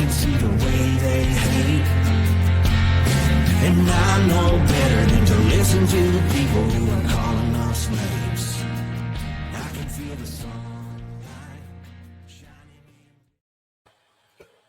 can see the way they hate. And I know better than to listen to the people who are calling us slaves. I can feel the sunlight shining in.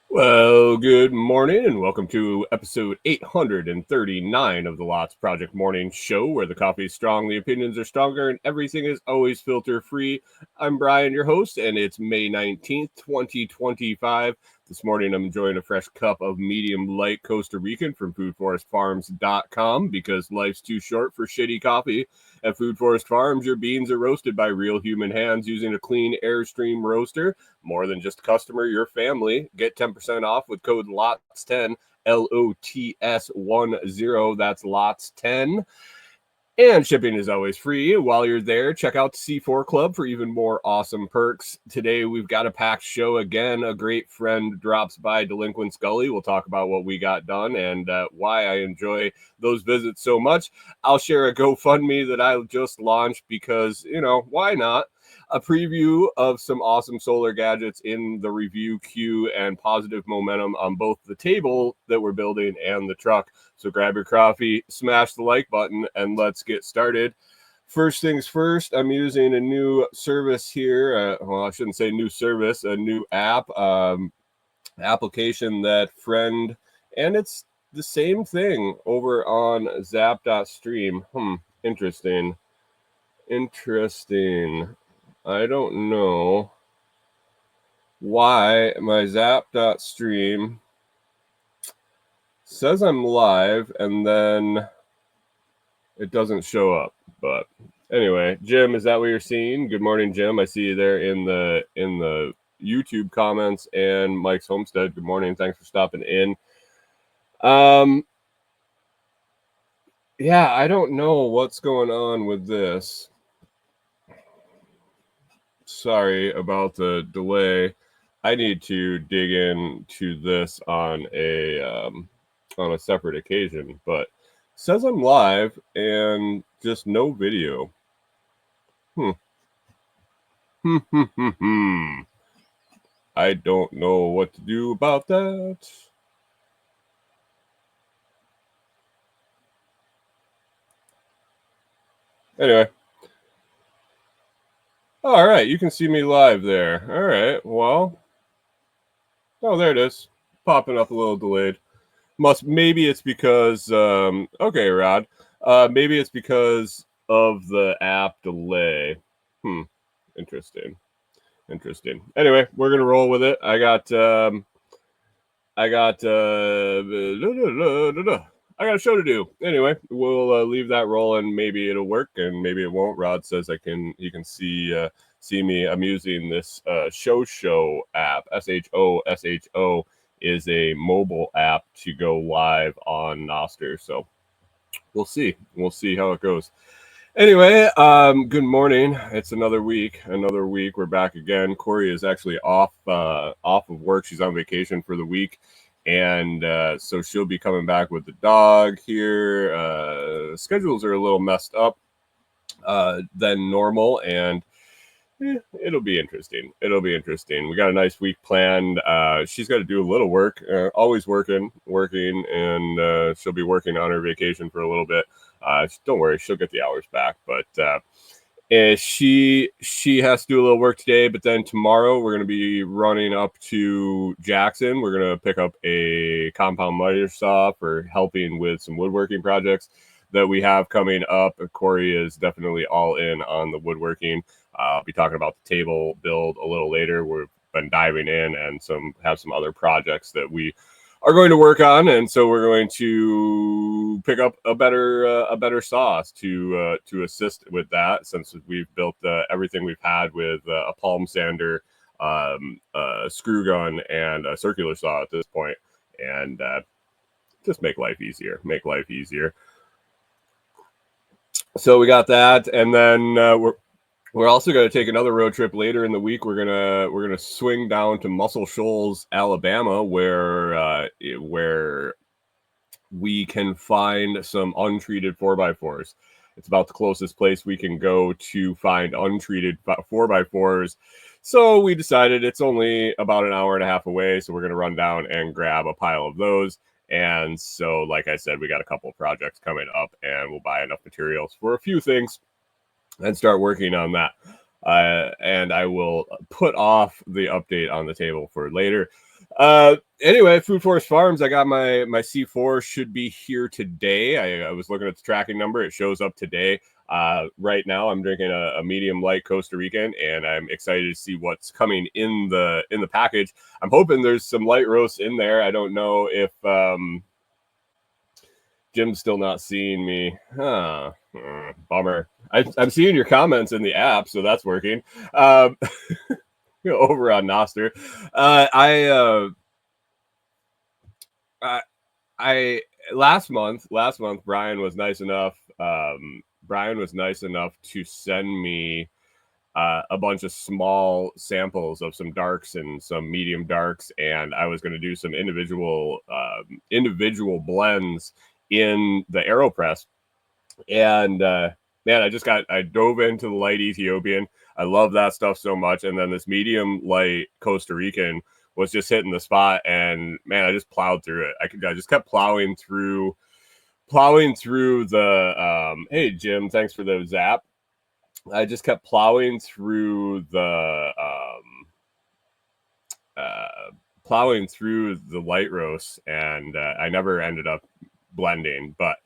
Well, good morning and welcome to episode 839 of the Lots Project Morning Show, where the coffee is strong, the opinions are stronger, and everything is always filter free. I'm Brian, your host, and it's May 19th, 2025. This morning, I'm enjoying a fresh cup of medium light Costa Rican from foodforestfarms.com because life's too short for shitty coffee. At Food Forest Farms, your beans are roasted by real human hands using a clean Airstream roaster. More than just a customer, your family. Get 10% off with code LOTS10, LOTS10. That's LOTS10. And shipping is always free. While you're there, check out the C4 Club for even more awesome perks. Today, we've got a packed show again. A great friend drops by Delinquents Gully. We'll talk about what we got done and why I enjoy those visits so much. I'll share a GoFundMe that I just launched because, why not? A preview of some awesome solar gadgets in the review queue and positive momentum on both the table that we're building and the truck. So grab your coffee, smash the like button, and let's get started. First things first, I'm using a new service here. I shouldn't say new service, a new app, application that friend, and it's the same thing over on zap.stream. Interesting. I don't know why my zap.stream says I'm live and then it doesn't show up. But anyway, Jim, is that what you're seeing? Good morning, Jim. I see you there in the YouTube comments. And Mike's Homestead, good morning. Thanks for stopping in. Yeah, I don't know what's going on with this. Sorry about the delay. I need to dig into this on a separate occasion, but it says I'm live and just no video. I don't know what to do about that. Anyway. All right, you can see me live there. All right, well. Oh, there it is. Popping up a little delayed. Maybe it's because, okay, Rod. Maybe it's because of the app delay. Interesting. Anyway, we're going to roll with it. I got a show to do. Anyway, we'll leave that rolling. Maybe it'll work and maybe it won't. Rod says you can see me. I'm using this Show app. SHO is a mobile app to go live on Noster. So we'll see how it goes. Anyway, good morning. It's another week. We're back again. Corey is actually off of work. She's on vacation for the week. And so she'll be coming back with the dog here. Schedules are a little messed up than normal, and it'll be interesting. We got a nice week planned. She's got to do a little work, always working, and she'll be working on her vacation for a little bit. Don't worry, she'll get the hours back, but she has to do a little work today, but then tomorrow we're going to be running up to Jackson. We're going to pick up a compound miter saw for helping with some woodworking projects that we have coming up. Corey is definitely all in on the woodworking. I'll be talking about the table build a little later. We've been diving in and have some other projects that we are going to work on, and so we're going to pick up a better sauce to assist with that, since we've built everything we've had with a palm sander, a screw gun, and a circular saw at this point, and just make life easier. So we got that, and then we're also going to take another road trip later in the week. We're gonna swing down to Muscle Shoals, Alabama, where we can find some untreated 4x4s. It's about the closest place we can go to find untreated 4x4s. So we decided it's only about an hour and a half away, so we're going to run down and grab a pile of those. And so, like I said, we got a couple of projects coming up, and we'll buy enough materials for a few things and start working on that. And I will put off the update on the table for later. Anyway, Food Forest Farms, I got my C4 should be here today. I was looking at the tracking number. It shows up today. Right now, I'm drinking a medium light Costa Rican, and I'm excited to see what's coming in the package. I'm hoping there's some light roasts in there. I don't know if Jim's still not seeing me. Bummer. I'm seeing your comments in the app, so that's working. Over on Noster, I last month Brian was nice enough. Brian was nice enough to send me a bunch of small samples of some darks and some medium darks, and I was going to do some individual blends in the AeroPress. And man, I dove into the light Ethiopian. I love that stuff so much. And then this medium light Costa Rican was just hitting the spot, and man, I just plowed through it. I just kept plowing through the hey Jim, thanks for the zap. I just kept plowing through the light roasts, and I never ended up blending. But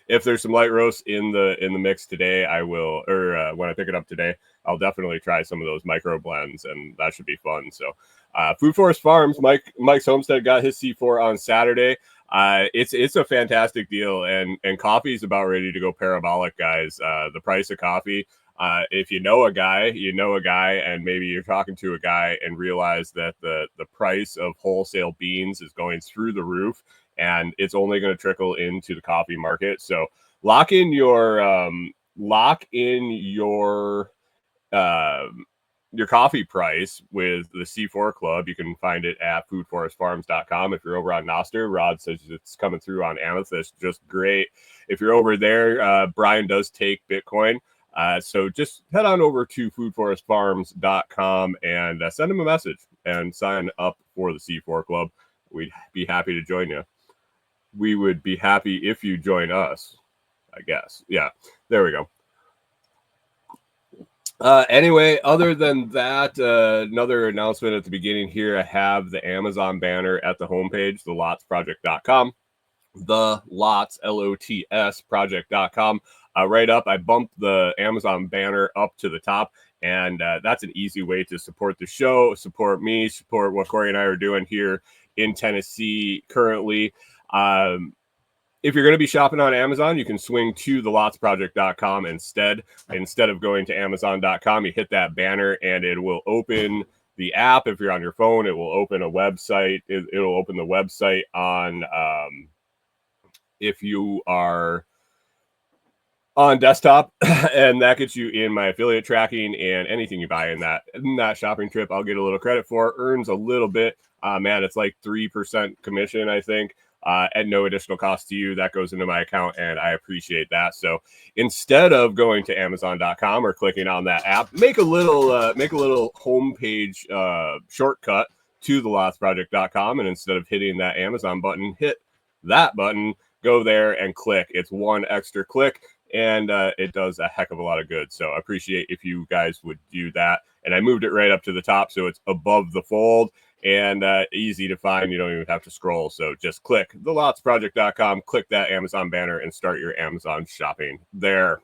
if there's some light roasts in the mix today, I will, or when I pick it up today, I'll definitely try some of those micro blends, and that should be fun. So Food Forest Farms, Mike's Homestead got his C4 on Saturday. It's a fantastic deal, and coffee's about ready to go parabolic, guys. The price of coffee, if you know a guy, and maybe you're talking to a guy and realize that the price of wholesale beans is going through the roof, and it's only going to trickle into the coffee market. So lock in your coffee price with the C4 Club. You can find it at foodforestfarms.com. If you're over on Noster, Rod says it's coming through on Amethyst, just great. If you're over there, Brian does take Bitcoin. So just head on over to foodforestfarms.com and send him a message and sign up for the C4 Club. We'd be happy to join you. We would be happy if you join us, I guess. Yeah, there we go. Anyway, other than that, another announcement at the beginning here. I have the Amazon banner at the homepage, thelotsproject.com. The Lots, LOTS project.com. Right up, I bumped the Amazon banner up to the top, and that's an easy way to support the show, support me, support what Corey and I are doing here in Tennessee currently. If you're going to be shopping on Amazon, you can swing to thelotsproject.com instead. Instead of going to amazon.com, you hit that banner and it will open the app. If you're on your phone, it will open a website. It'll open the website on if you are on desktop, and that gets you in my affiliate tracking, and anything you buy in that shopping trip, I'll get a little credit for. Earns a little bit. Man, it's like 3% commission, I think. At no additional cost to you. That goes into my account, and I appreciate that. So instead of going to Amazon.com or clicking on that app, make a little homepage shortcut to thelotsproject.com, and instead of hitting that Amazon button, hit that button, go there and click. It's one extra click, and it does a heck of a lot of good. So I appreciate if you guys would do that. And I moved it right up to the top, so it's above the fold and easy to find. You don't even have to scroll. So just click thelotsproject.com, click that Amazon banner, and start your Amazon shopping there.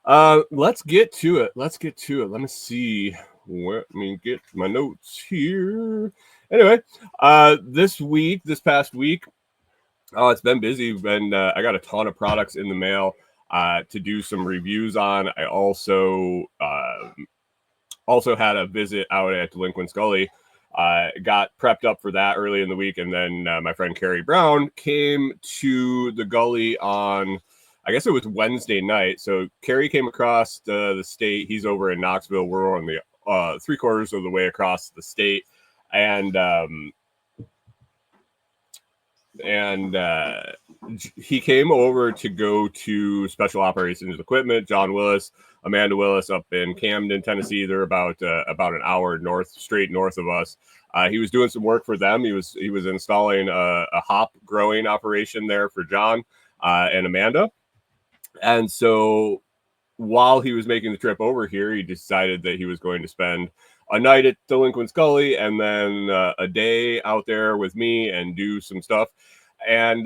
Let's get to it. Let me see. Let me get my notes here. Anyway, this past week, it's been busy. I got a ton of products in the mail to do some reviews on. I also had a visit out at Delinquents Gully. Got prepped up for that early in the week, and then my friend Carrie Brown came to the Gully on, I guess it was Wednesday night. So Carrie came across the state. He's over in Knoxville. We're on the 3/4 of the way across the state, and and he came over to go to Special Operations Equipment. John Willis, Amanda Willis, up in Camden, Tennessee. They're about an hour straight north of us. He was doing some work for them. He was installing a hop growing operation there for John and Amanda. And so while he was making the trip over here, he decided that he was going to spend a night at Delinquents Gully and then a day out there with me and do some stuff. And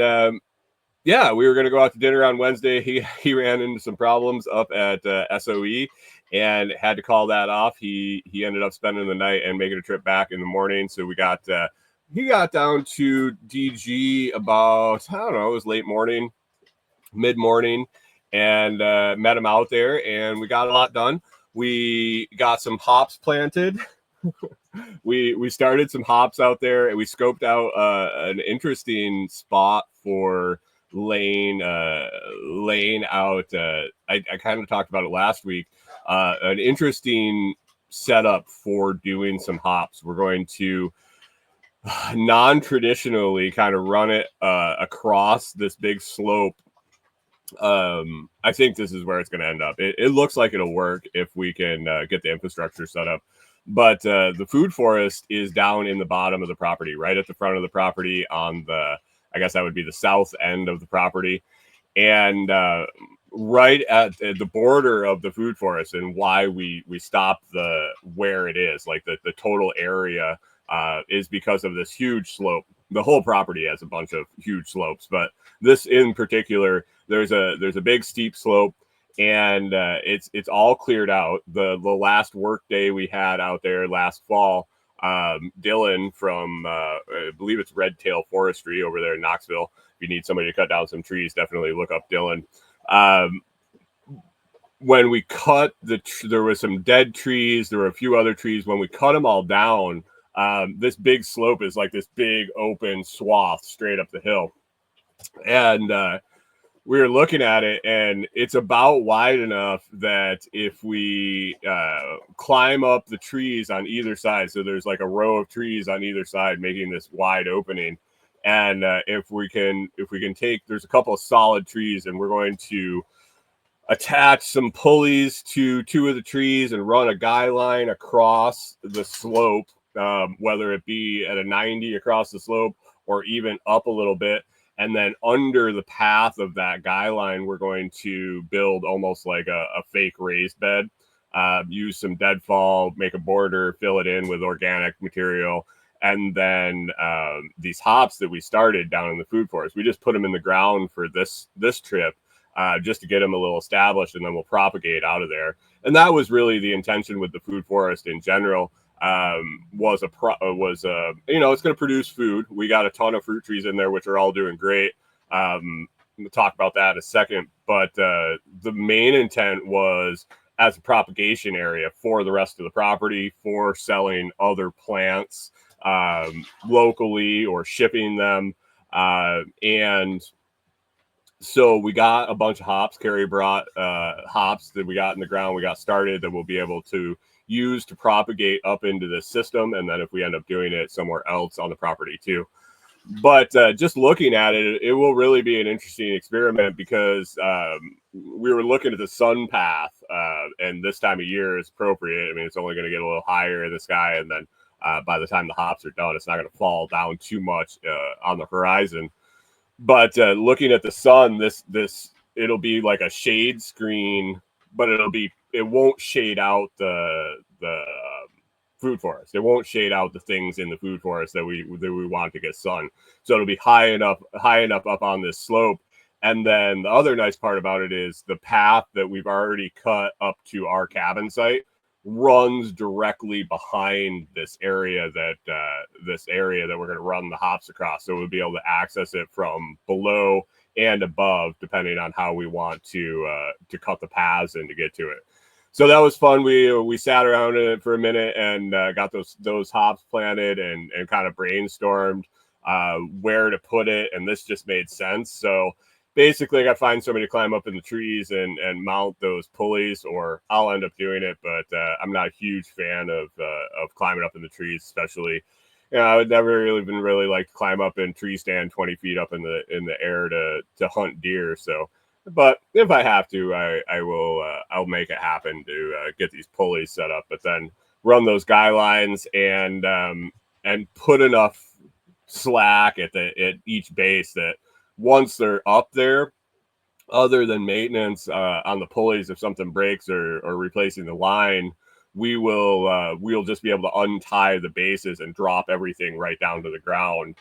yeah, we were going to go out to dinner on Wednesday. He ran into some problems up at SOE and had to call that off. He ended up spending the night and making a trip back in the morning. So we got he got down to DG about, I don't know, it was late morning, mid morning, and met him out there, and we got a lot done. We got some hops planted. we started some hops out there, and we scoped out an interesting spot for laying out. I kind of talked about it last week. An interesting setup for doing some hops. We're going to non-traditionally kind of run it across this big slope. I think this is where it's going to end up. It looks like it'll work if we can get the infrastructure set up. But the food forest is down in the bottom of the property, right at the front of the property on the, I guess that would be the south end of the property. And right at the border of the food forest, and why we stopped where it is, like the total area is because of this huge slope. The whole property has a bunch of huge slopes, but this in particular, there's a big steep slope, and it's all cleared out. The last work day we had out there last fall, Dylan from I believe it's Red Tail Forestry over there in Knoxville. If you need somebody to cut down some trees, definitely look up Dylan. When we cut there was some dead trees. There were a few other trees. When we cut them all down, this big slope is like this big open swath straight up the hill. And we were looking at it, and it's about wide enough that if we climb up the trees on either side, so there's like a row of trees on either side making this wide opening. And if we can take, there's a couple of solid trees, and we're going to attach some pulleys to two of the trees and run a guy line across the slope, whether it be at a 90 across the slope or even up a little bit. And then under the path of that guy line, we're going to build almost like a fake raised bed, use some deadfall, make a border, fill it in with organic material. And then these hops that we started down in the food forest, we just put them in the ground for this trip, just to get them a little established, and then we'll propagate out of there. And that was really the intention with the food forest in general. Was it's going to produce food. We got a ton of fruit trees in there, which are all doing great. We'll talk about that in a second. But the main intent was as a propagation area for the rest of the property, for selling other plants locally or shipping them. And so we got a bunch of hops. Carrie brought hops that we got in the ground. We got started that we'll be able to use to propagate up into the system, and then if we end up doing it somewhere else on the property too. But just looking at it, it will really be an interesting experiment, because we were looking at the sun path, and this time of year is appropriate. I mean, it's only going to get a little higher in the sky, and then by the time the hops are done, it's not going to fall down too much on the horizon. But looking at the sun, it'll be like a shade screen, but it won't shade out the food forest. It won't shade out the things in the food forest that we want to get sun. So it'll be high enough up on this slope. And then the other nice part about it is the path that we've already cut up to our cabin site runs directly behind this area that we're going to run the hops across. So we'll be able to access it from below and above, depending on how we want to cut the paths and to get to it. So that was fun. We sat around in it for a minute and got those hops planted and kind of brainstormed where to put it. And this just made sense. So basically, I got to find somebody to climb up in the trees and mount those pulleys, or I'll end up doing it. But I'm not a huge fan of climbing up in the trees, especially I would never even really like to climb up in tree stand 20 feet up in the air to hunt deer. So, but if I have to, I will I'll make it happen to get these pulleys set up, but then run those guy lines and put enough slack at each base that once they're up there, other than maintenance on the pulleys, if something breaks or replacing the line, we'll just be able to untie the bases and drop everything right down to the ground.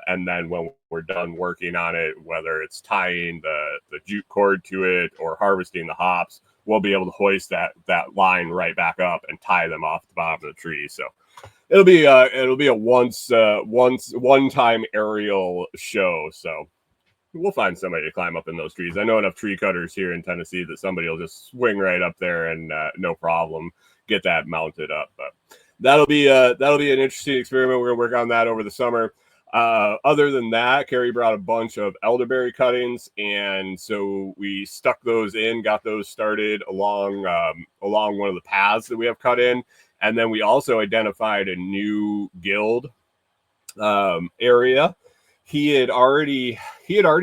And then when we're done working on it, whether it's tying the jute cord to it or harvesting the hops, we'll be able to hoist that line right back up and tie them off the bottom of the tree. So it'll be a one time aerial show. So we'll find somebody to climb up in those trees. I know enough tree cutters here in Tennessee that somebody will just swing right up there and no problem get that mounted up. But that'll be an interesting experiment. We're gonna work on that over the summer. Other than that, Carrie brought a bunch of elderberry cuttings, and so we stuck those in, got those started along one of the paths that we have cut in, and then we also identified a new guild area. He had already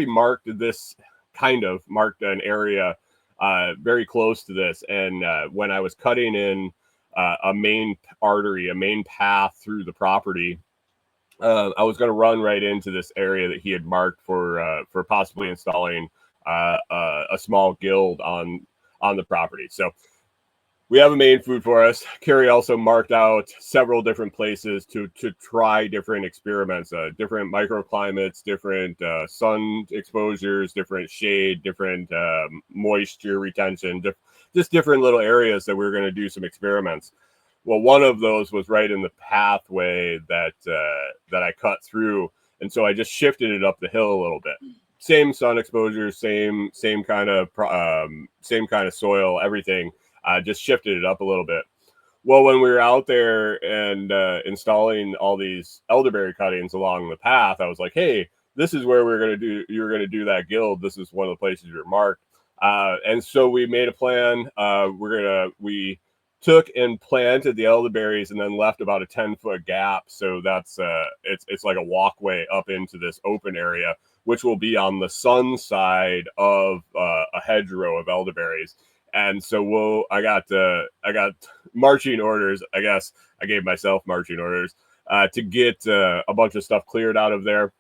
marked an area very close to this, and when I was cutting in a main artery, a main path through the property, I was going to run right into this area that he had marked for possibly installing a small guild on the property. So we have a main food forest. Carrie also marked out several different places to try different experiments, different microclimates, different sun exposures, different shade, different moisture retention, just different little areas that we were going to do some experiments. Well, one of those was right in the pathway that I cut through, and so I just shifted it up the hill a little bit. Same sun exposure, same kind of soil, everything. Just shifted it up a little bit. Well, when we were out there and installing all these elderberry cuttings along the path, I was like, hey, this is where you're going to do that guild. This is one of the places you're marked. And so we made a plan. We took and planted the elderberries and then left about a 10-foot gap. So that's it's like a walkway up into this open area, which will be on the sun side of a hedgerow of elderberries. And so I got marching orders. I guess I gave myself marching orders to get a bunch of stuff cleared out of there.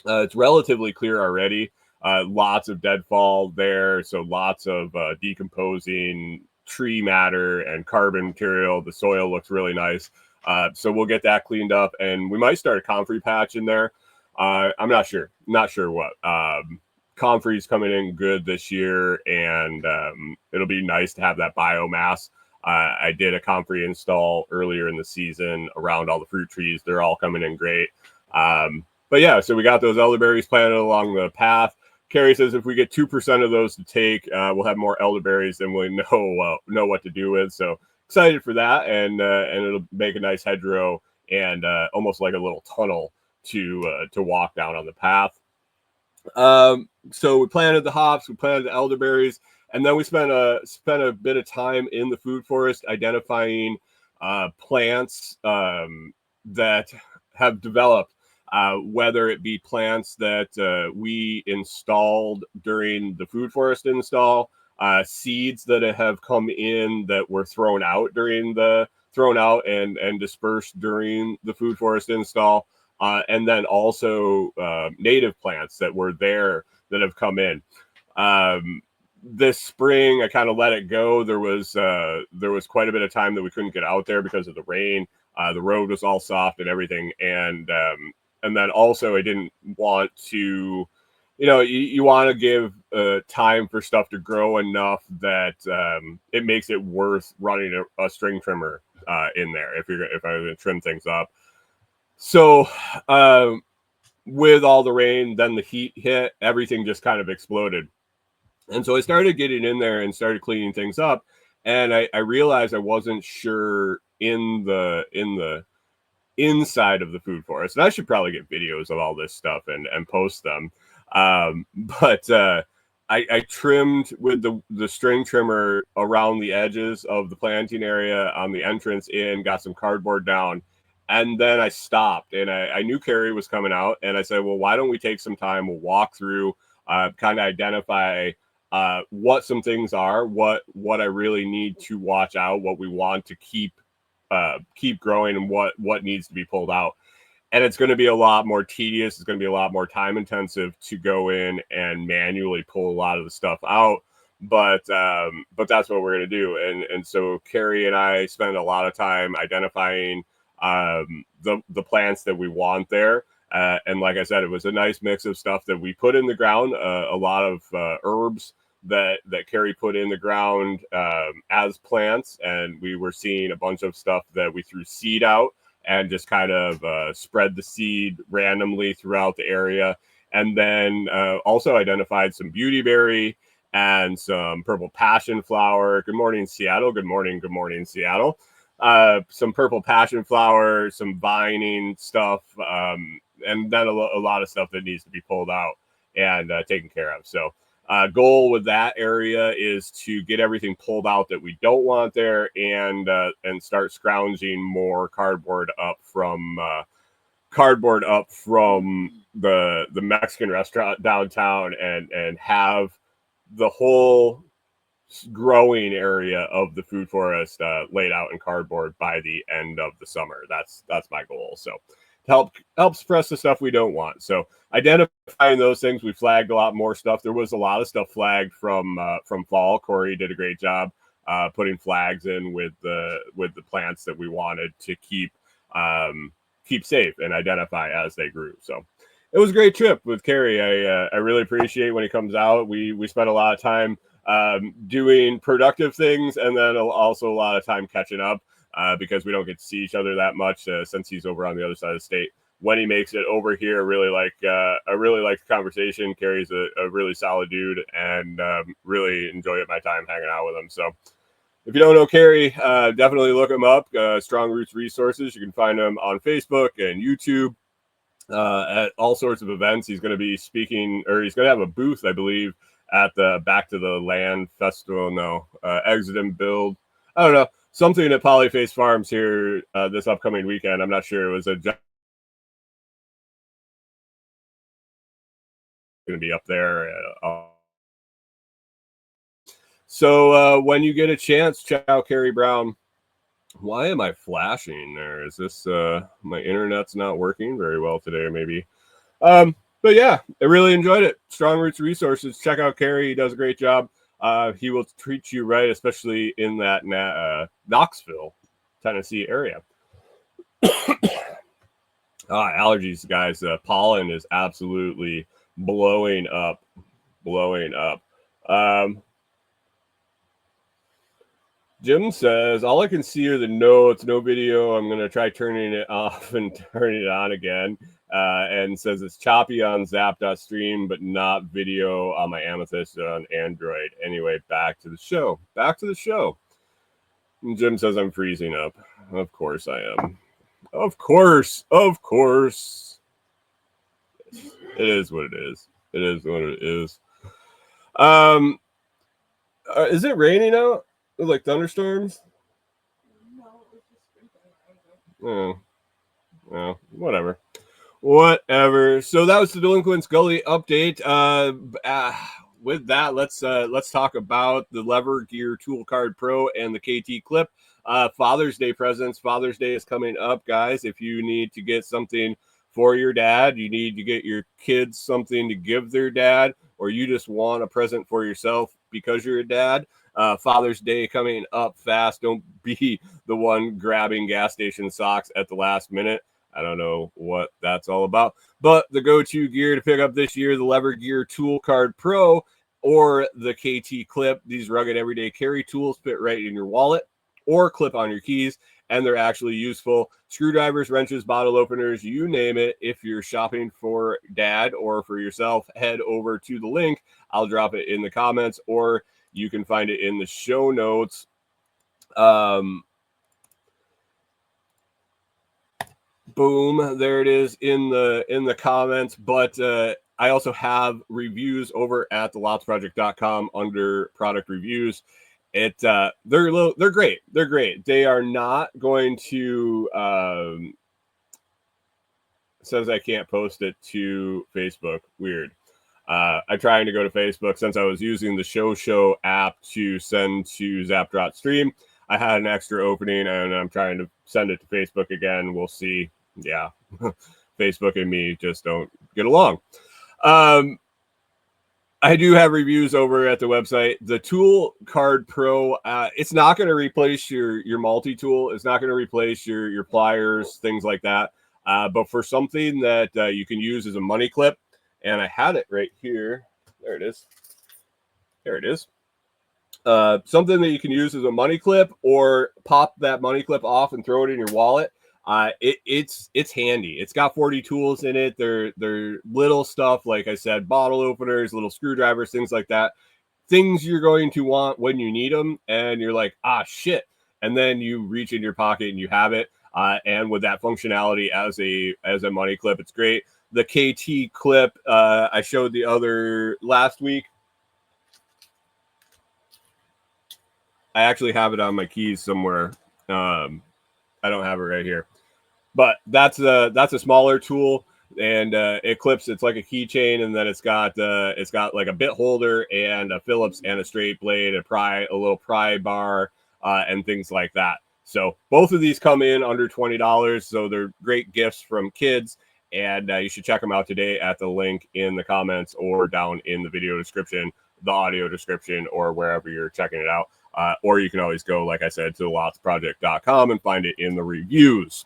It's relatively clear already. Lots of deadfall there, so lots of decomposing tree matter and carbon material. The soil looks really nice. So we'll get that cleaned up, and we might start a comfrey patch in there. I'm not sure what. Comfrey's coming in good this year, and it'll be nice to have that biomass. I did a comfrey install earlier in the season around all the fruit trees. They're all coming in great. But yeah, so we got those elderberries planted along the path. Carrie says if we get 2% of those to take, we'll have more elderberries than we know what to do with. So excited for that, and it'll make a nice hedgerow and almost like a little tunnel to walk down on the path. So we planted the hops, we planted the elderberries, and then we spent a bit of time in the food forest identifying plants that have developed, whether it be plants that we installed during the food forest install, seeds that have come in that were thrown out and dispersed during the food forest install. And then also native plants that were there that have come in. This spring, I kind of let it go. There was quite a bit of time that we couldn't get out there because of the rain. The road was all soft and everything, and then also I didn't want to, you want to give time for stuff to grow enough that it makes it worth running a string trimmer in there if I'm going to trim things up. So with all the rain, then the heat hit, everything just kind of exploded. And so I started getting in there and started cleaning things up. And I realized I wasn't sure in the inside of the food forest. And I should probably get videos of all this stuff and post them. But I trimmed with the string trimmer around the edges of the planting area on the entrance in, got some cardboard down, And then I stopped, and I knew Carrie was coming out, and I said, well, why don't we take some time, we'll walk through, kind of identify what some things are, what I really need to watch out, what we want to keep growing, and what needs to be pulled out. And it's going to be a lot more tedious. It's going to be a lot more time intensive to go in and manually pull a lot of the stuff out. But that's what we're going to do. And so Carrie and I spend a lot of time identifying the plants that we want there. And like I said, it was a nice mix of stuff that we put in the ground, a lot of herbs that Carrie put in the ground as plants. And we were seeing a bunch of stuff that we threw seed out and just kind of spread the seed randomly throughout the area. And then also identified some beautyberry and some purple passion flower. Good morning, Seattle. Good morning, Seattle. Some purple passion flower, some vining stuff, and then a lot of stuff that needs to be pulled out and taken care of. So goal with that area is to get everything pulled out that we don't want there, and start scrounging more cardboard up from the Mexican restaurant downtown, and have the whole growing area of the food forest laid out in cardboard by the end of the summer. That's my goal. So help suppress the stuff we don't want. So identifying those things, we flagged a lot more stuff. There was a lot of stuff flagged from fall. Corey did a great job putting flags in with the plants that we wanted to keep safe and identify as they grew. So it was a great trip with Carrie. I really appreciate when he comes out. We spent a lot of time doing productive things, and then also a lot of time catching up because we don't get to see each other that much since he's over on the other side of the state. When he makes it over here, I really like the conversation. Carrie's a really solid dude, and really enjoy my time hanging out with him. So if you don't know Carrie, definitely look him up. Strong Roots Resources. You can find him on Facebook and YouTube at all sorts of events. He's going to be speaking, or he's going to have a booth, I believe, at the Back to the Land Festival. No, Exit and Build. I don't know. Something at Polyface Farms here this upcoming weekend. I'm not sure. It was going to be up there. So when you get a chance, check out Carrie Brown. Why am I flashing there? Is this my internet's not working very well today, maybe? But yeah, I really enjoyed it. Strong Roots Resources. Check out Carrie. He does a great job. He will treat you right, especially in that Knoxville, Tennessee area. Allergies, guys. Pollen is absolutely blowing up. Jim says, all I can see are the notes, no video. I'm going to try turning it off and turning it on again. And says it's choppy on zap.stream, but not video on my Amethyst on Android. Anyway, back to the show. And Jim says I'm freezing up. Of course I am. Of course. It is what it is. Is it raining out? Like thunderstorms? No, it was just sprinkling. Oh, whatever. So that was the Delinquents Gully update. With that, let's talk about the Lever Gear Tool Card Pro and the KT Clip. Father's Day presents. Father's Day is coming up, guys. If you need to get something for your dad, you need to get your kids something to give their dad, or you just want a present for yourself because you're a dad. Father's Day coming up fast. Don't be the one grabbing gas station socks at the last minute. I don't know what that's all about. But the go-to gear to pick up this year, the Lever Gear Tool Card Pro or the KT Clip. These rugged everyday carry tools fit right in your wallet or clip on your keys, and they're actually useful. Screwdrivers, wrenches, bottle openers, you name it. If you're shopping for dad or for yourself, head over to the link. I'll drop it in the comments, or you can find it in the show notes. Boom, there it is in the comments. But I also have reviews over at thelotsproject.com under product reviews. They're great. They are not going to says I can't post it to Facebook. Weird. I'm trying to go to Facebook since I was using the Show app to send to Zapdrop Stream. I had an extra opening and I'm trying to send it to Facebook again. We'll see. Yeah, Facebook and me just don't get along. I do have reviews over at the website. The Tool Card Pro, it's not going to replace your multi-tool. It's not going to replace your pliers, things like that. But for something that you can use as a money clip, and I had it right here. There it is. There it is. Something that you can use as a money clip or pop that money clip off and throw it in your wallet. It's handy. It's got 40 tools in it. They're little stuff, like I said, bottle openers, little screwdrivers, things like that. Things you're going to want when you need them, and you're like, ah, shit. And then you reach in your pocket and you have it. And with that functionality as a money clip, it's great. The KT clip I showed the other last week. I actually have it on my keys somewhere. I don't have it right here, but that's a smaller tool, and it clips. It's like a keychain, and then it's got like a bit holder and a Phillips and a straight blade, a little pry bar, and things like that. So both of these come in under $20, so they're great gifts from kids, and you should check them out today at the link in the comments or down in the video description, the audio description, or wherever you're checking it out. Or you can always go, like I said, to lotsproject.com and find it in the reviews.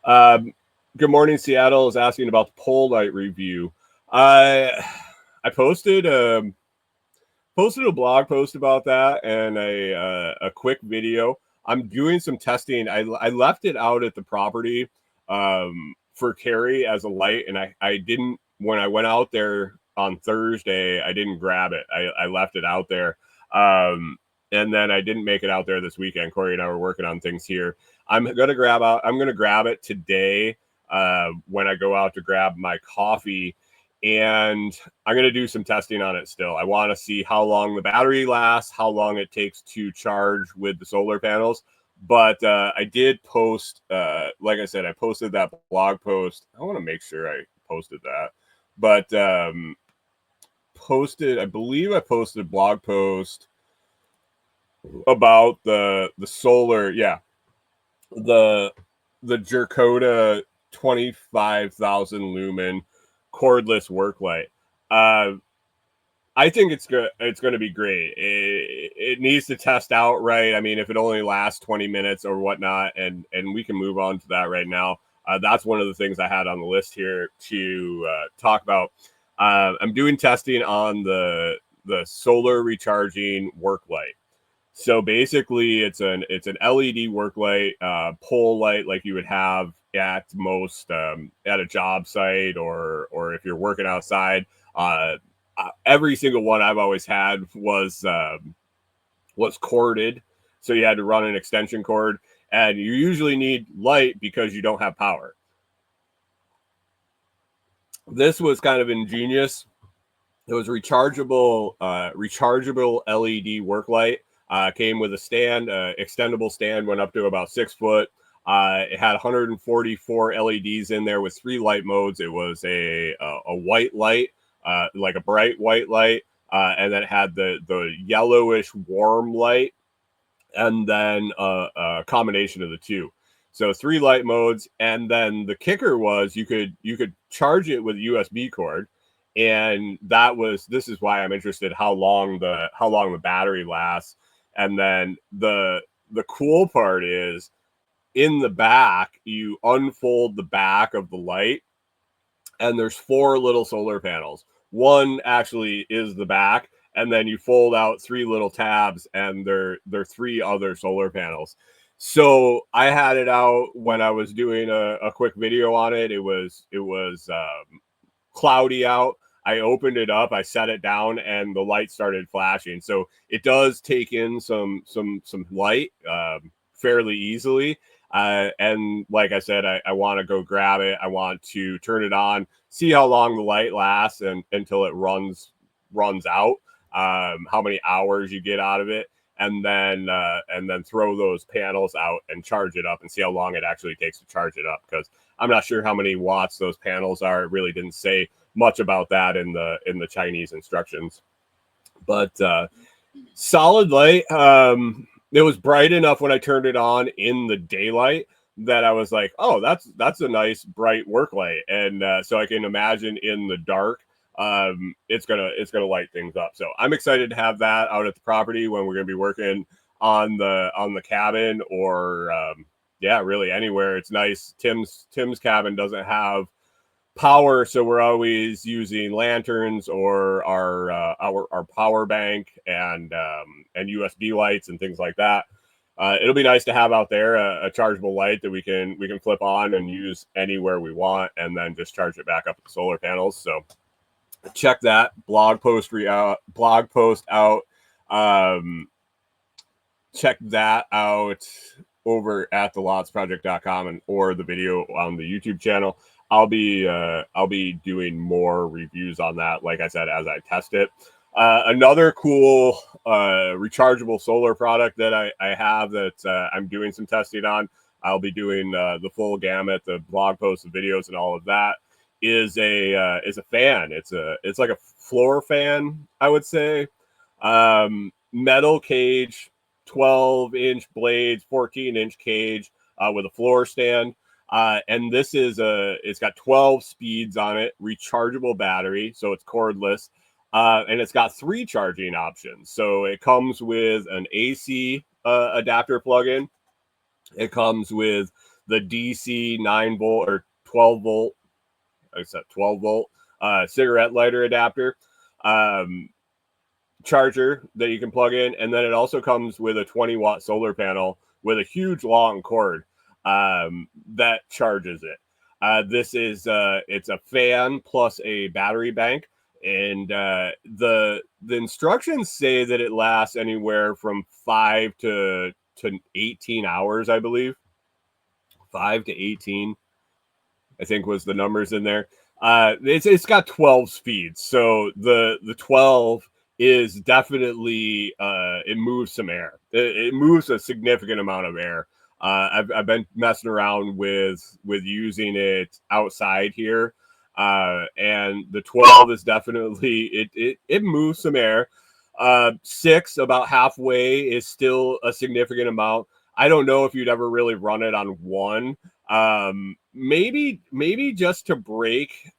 Good Morning Seattle is asking about the pole light review. I posted a blog post about that and a quick video. I'm doing some testing. I left it out at the property for carry as a light, and I didn't, when I went out there on Thursday, I didn't grab it. I left it out there. And then I didn't make it out there this weekend. Corey and I were working on things here. I'm going to grab it today when I go out to grab my coffee, and I'm going to do some testing on it still. I want to see how long the battery lasts, how long it takes to charge with the solar panels. But I did post, like I said, I posted that blog post. I want to make sure I posted that. But I believe I posted a blog post about the solar, the Jercoda 25,000 lumen cordless work light. I think it's good. It's going to be great. It needs to test out right. I mean, if it only lasts 20 minutes or whatnot, and we can move on to that right now. That's one of the things I had on the list here to talk about. I'm doing testing on the solar recharging work light. So basically, it's an LED work light, pole light, like you would have at most at a job site or if you're working outside. Every single one I've always had was corded, so you had to run an extension cord, and you usually need light because you don't have power. This was kind of ingenious. It was rechargeable LED work light. Came with a stand, extendable stand, went up to about 6 foot. It had 144 LEDs in there with 3 light modes. It was a white light, like a bright white light, and then it had the yellowish warm light, and then a combination of the two. So 3 light modes, and then the kicker was you could charge it with a USB cord, and this is why I'm interested how long the battery lasts. And then the cool part is in the back, you unfold the back of the light, and there's 4 little solar panels. One actually is the back, and then you fold out 3 little tabs, and they're 3 other solar panels. So I had it out when I was doing a quick video on it. It was cloudy out. I opened it up, I set it down, and the light started flashing. So it does take in some light fairly easily. And like I said, I want to go grab it. I want to turn it on, see how long the light lasts until it runs out, how many hours you get out of it, and then throw those panels out and charge it up and see how long it actually takes to charge it up. Because I'm not sure how many watts those panels are. It really didn't say much about that in the Chinese instructions. But solid light. It was bright enough when I turned it on in the daylight that I was like, oh, that's a nice bright work light. And so I can imagine in the dark, it's gonna light things up. So I'm excited to have that out at the property when we're gonna be working on the cabin, or yeah, really anywhere. It's nice. Tim's cabin doesn't have power, so we're always using lanterns or our power bank and USB lights and things like that. It'll be nice to have out there a chargeable light that we can flip on and use anywhere we want, and then just charge it back up with the solar panels. So check that blog post out. Check that out over at thelotsproject.com and or the video on the YouTube channel. I'll be doing more reviews on that, like I said, as I test it. Another cool rechargeable solar product that I have that I'm doing some testing on, I'll be doing the full gamut, the blog posts, the videos, and all of that, is a fan. It's like a floor fan, I would say. Metal cage, 12-inch blades, 14-inch cage with a floor stand. And this is it's got 12 speeds on it, rechargeable battery, so it's cordless, and it's got 3 charging options. So it comes with an AC adapter plug-in. It comes with the DC 9-volt or 12-volt, except 12-volt cigarette lighter adapter charger that you can plug in, and then it also comes with a 20-watt solar panel with a huge long cord that charges it. This is it's a fan plus a battery bank, and the instructions say that it lasts anywhere from 5 to 18 hours, I believe. 5 to 18, I think, was the numbers in there. It's got 12 speeds, so the 12 is definitely it moves some air. It moves a significant amount of air. I've been messing around with using it outside here, and the 12 is definitely it moves some air. 6, about halfway, is still a significant amount. I don't know if you'd ever really run it on 1. Maybe just to break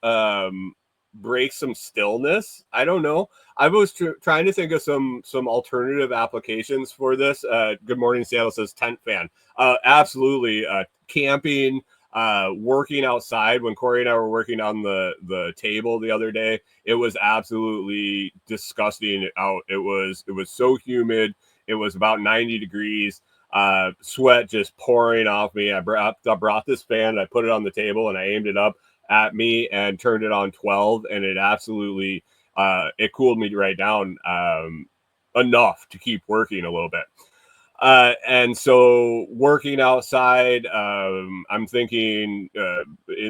some stillness. I don't know. I was trying to think of some alternative applications for this. Good morning, Seattle says tent fan. Absolutely. Camping, working outside. When Corey and I were working on the table the other day, it was absolutely disgusting out. It was so humid. It was about 90 degrees. Sweat just pouring off me. I brought this fan, I put it on the table, and I aimed it up at me and turned it on 12, and it absolutely it cooled me right down enough to keep working a little bit. And so working outside, I'm thinking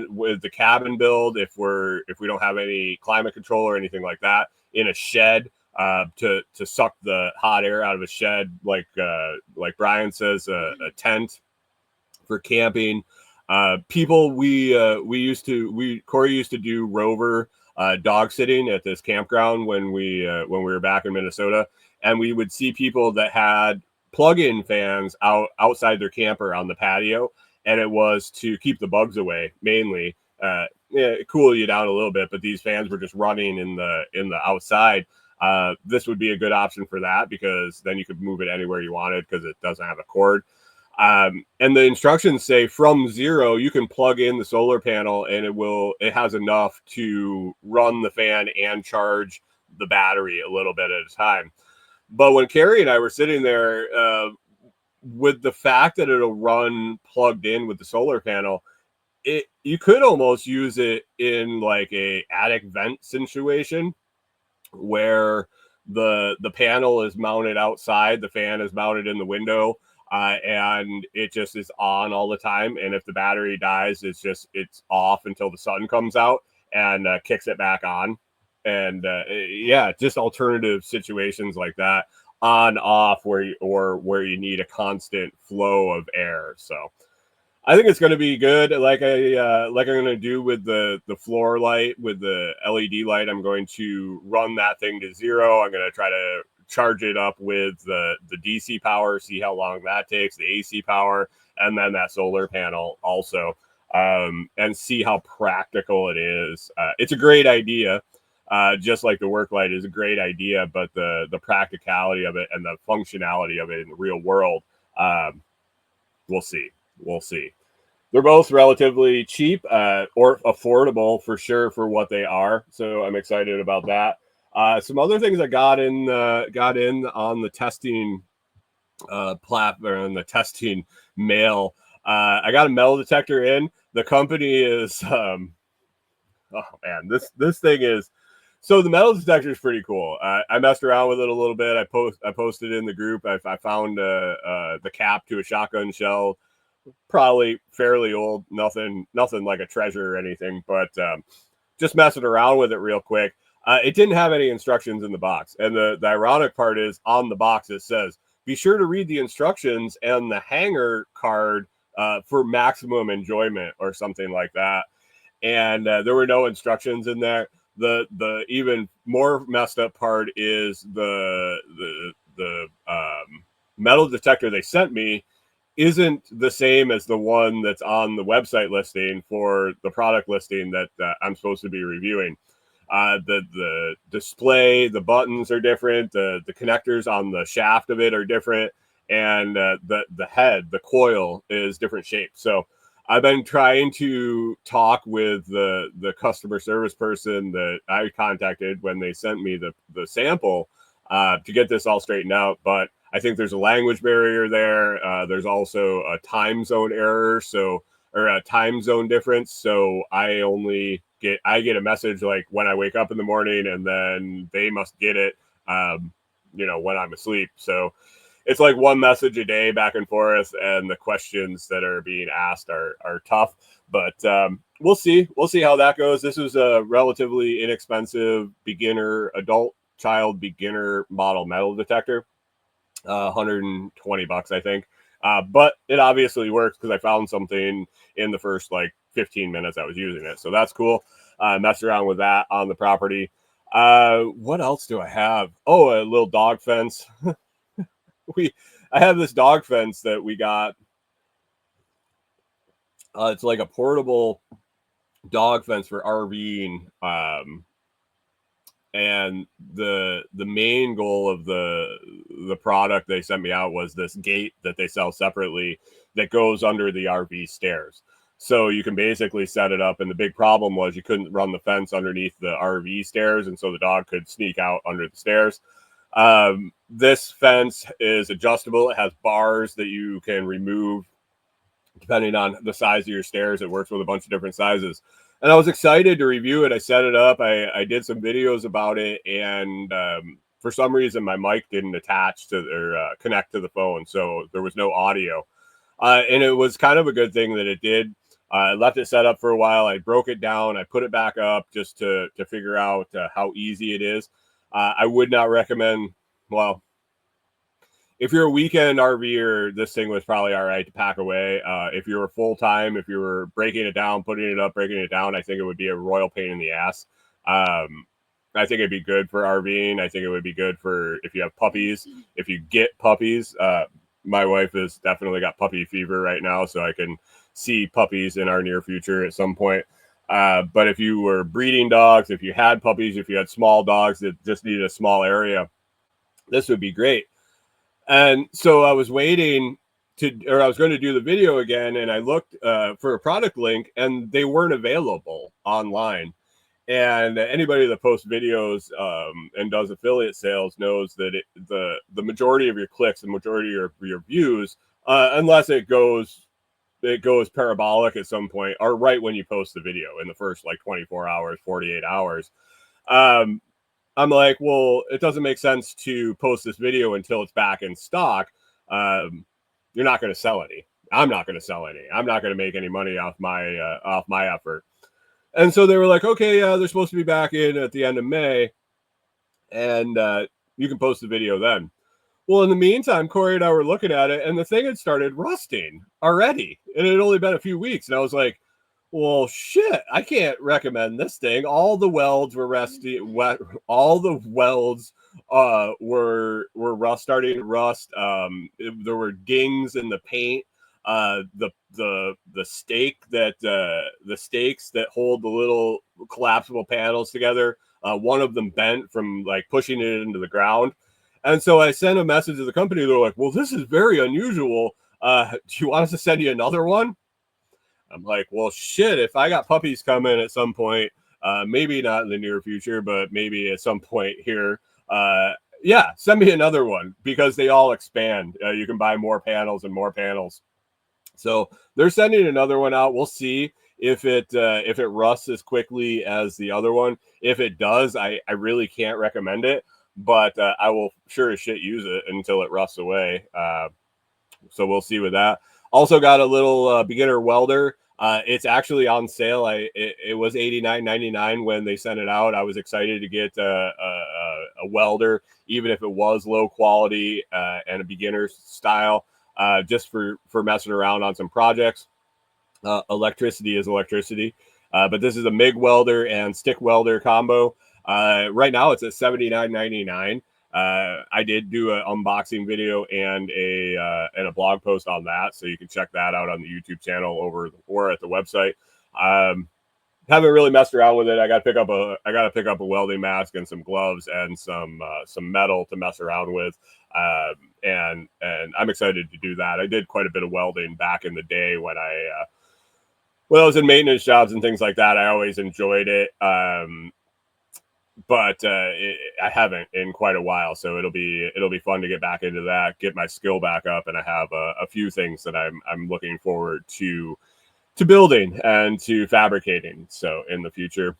with the cabin build, if we don't have any climate control or anything like that, in a shed, to suck the hot air out of a shed, like Brian says, a tent for camping. Corey used to do rover dog sitting at this campground when we were back in Minnesota, and we would see people that had plug-in fans outside their camper on the patio, and it was to keep the bugs away mainly. Cool you down a little bit, but these fans were just running in the outside. This would be a good option for that, because then you could move it anywhere you wanted because it doesn't have a cord. And the instructions say from 0 you can plug in the solar panel, and it has enough to run the fan and charge the battery a little bit at a time. But when Carrie and I were sitting there, with the fact that it'll run plugged in with the solar panel, you could almost use it in like a attic vent situation where the panel is mounted outside, the fan is mounted in the window, and it just is on all the time. And if the battery dies, it's off until the sun comes out and kicks it back on. And just alternative situations like that, on off, where you need a constant flow of air. So I think it's going to be good. Like I'm going to do with the floor light, with the LED light. I'm going to run that thing to 0. I'm going to try to charge it up with the DC power, see how long that takes, the AC power, and then that solar panel also, and see how practical it is. It's a great idea. Just like the work light is a great idea, but the practicality of it and the functionality of it in the real world, we'll see. We'll see. They're both relatively cheap or affordable for sure for what they are. So I'm excited about that. Some other things I got in on the testing platform, the testing mail. I got a metal detector in. The company is oh man, this thing is. So the metal detector is pretty cool. I messed around with it a little bit. I posted in the group. I found the cap to a shotgun shell, probably fairly old. Nothing like a treasure or anything, but just messing around with it real quick. It didn't have any instructions in the box, and the ironic part is on the box it says, "Be sure to read the instructions and the hanger card for maximum enjoyment," or something like that. And there were no instructions in there. The even more messed up part is the metal detector they sent me isn't the same as the one that's on the website listing for the product listing that I'm supposed to be reviewing. The display, the buttons are different. The connectors on the shaft of it are different, and the head, the coil, is different shape. So I've been trying to talk with the customer service person that I contacted when they sent me the sample to get this all straightened out. But I think there's a language barrier there. There's also a time zone error, or a time zone difference. So I get a message like when I wake up in the morning, and then they must get it, when I'm asleep. So it's like one message a day back and forth, and the questions that are being asked are tough. But we'll see how that goes. This is a relatively inexpensive adult child beginner model metal detector, $120, I think. But it obviously works because I found something in the first like 15 minutes I was using it. So that's cool. Messed around with that on the property. What else do I have? Oh, a little dog fence. I have this dog fence that we got. It's like a portable dog fence for RVing. And the main goal of the product they sent me out was this gate that they sell separately that goes under the RV stairs. So you can basically set it up, and the big problem was you couldn't run the fence underneath the RV stairs, and so the dog could sneak out under the stairs. This fence is adjustable. It has bars that you can remove depending on the size of your stairs. It works with a bunch of different sizes. And I was excited to review it. I set it up. I did some videos about it, and for some reason my mic didn't attach to or connect to the phone, so there was no audio. And it was kind of a good thing that it did. I left it set up for a while. I broke it down. I put it back up just to figure out how easy it is. I would not recommend, well, if you're a weekend RVer, this thing was probably all right to pack away. If you were full time, if you were breaking it down, putting it up, breaking it down, I think it would be a royal pain in the ass. I think it'd be good for RVing. I think it would be good for if you have puppies. If you get puppies, my wife has definitely got puppy fever right now, so I can see puppies in our near future at some point. But if you were breeding dogs, if you had puppies, if you had small dogs that just needed a small area, this would be great. And so I was waiting I was going to do the video again, and I looked for a product link, and they weren't available online. And anybody that posts videos and does affiliate sales knows that the majority of your clicks, the majority of your views, unless it goes parabolic at some point, are right when you post the video in the first like 24 hours, 48 hours. I'm like, well, it doesn't make sense to post this video until it's back in stock. You're not going to sell any. I'm not going to sell any. I'm not going to make any money off my effort. And so they were like, okay, yeah, they're supposed to be back in at the end of May, and you can post the video then. Well, in the meantime, Corey and I were looking at it, and the thing had started rusting already. And it had only been a few weeks. And I was like, well, shit, I can't recommend this thing. All the welds were rusty. All the welds were starting to rust. There were dings in the paint. The stake that the stakes that hold the little collapsible panels together, one of them bent from like pushing it into the ground. And so I sent a message to the company. They're like, well, this is very unusual. Do you want us to send you another one? I'm like, well, shit, if I got puppies coming at some point, maybe not in the near future, but maybe at some point here, yeah, send me another one because they all expand. You can buy more panels and more panels. So they're sending another one out. We'll see if it rusts as quickly as the other one. If it does, I really can't recommend it, but I will sure as shit use it until it rusts away. So we'll see with that. Also got a little beginner welder. It's actually on sale. It was $89.99 when they sent it out. I was excited to get a welder, even if it was low quality and a beginner style, just for messing around on some projects. Electricity is electricity, but this is a MIG welder and stick welder combo. Right now it's at $79.99. I did do an unboxing video and a blog post on that, so you can check that out on the YouTube channel or at the website. Haven't really messed around with it. I got to pick up a welding mask and some gloves and some metal to mess around with. And I'm excited to do that. I did quite a bit of welding back in the day when I was in maintenance jobs and things like that. I always enjoyed it. But I haven't in quite a while, so it'll be fun to get back into that, get my skill back up, and I have a few things that I'm looking forward to building and to fabricating. So in the future,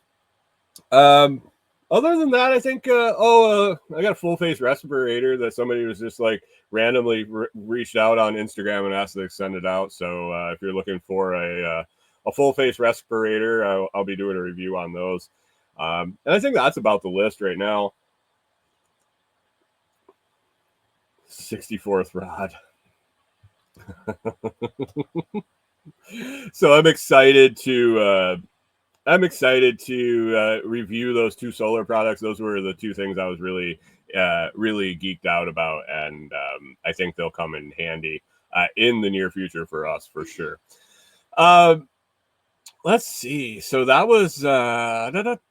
other than that, I think I got a full face respirator that somebody was just like randomly reached out on Instagram and asked to send it out. So if you're looking for a full face respirator, I'll be doing a review on those. And I think that's about the list right now. 64th rod. So I'm excited to review those two solar products. Those were the two things I was really geeked out about, and I think they'll come in handy in the near future for us for sure. Let's see. So that was the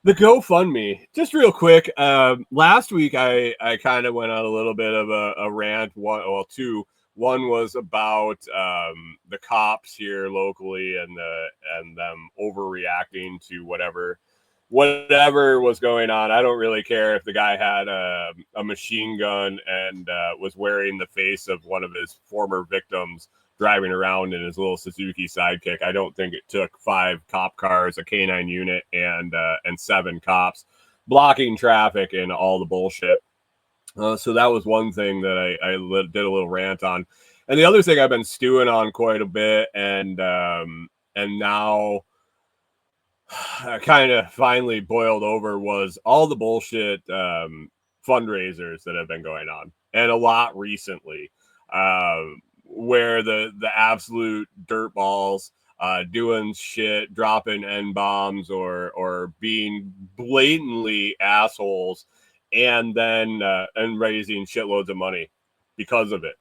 GoFundMe. Just real quick. Last week I kind of went on a little bit of a rant. Two. One was about the cops here locally and them overreacting to whatever was going on. I don't really care if the guy had a machine gun and was wearing the face of one of his former victims, driving around in his little Suzuki Sidekick. I don't think it took 5 cop cars, a K9 unit, and 7 cops blocking traffic and all the bullshit. So that was one thing that I did a little rant on. And the other thing I've been stewing on quite a bit, and now kind of finally boiled over, was all the bullshit fundraisers that have been going on, and a lot recently. Where the absolute dirtballs doing shit, dropping N-bombs or being blatantly assholes, and then and raising shitloads of money because of it,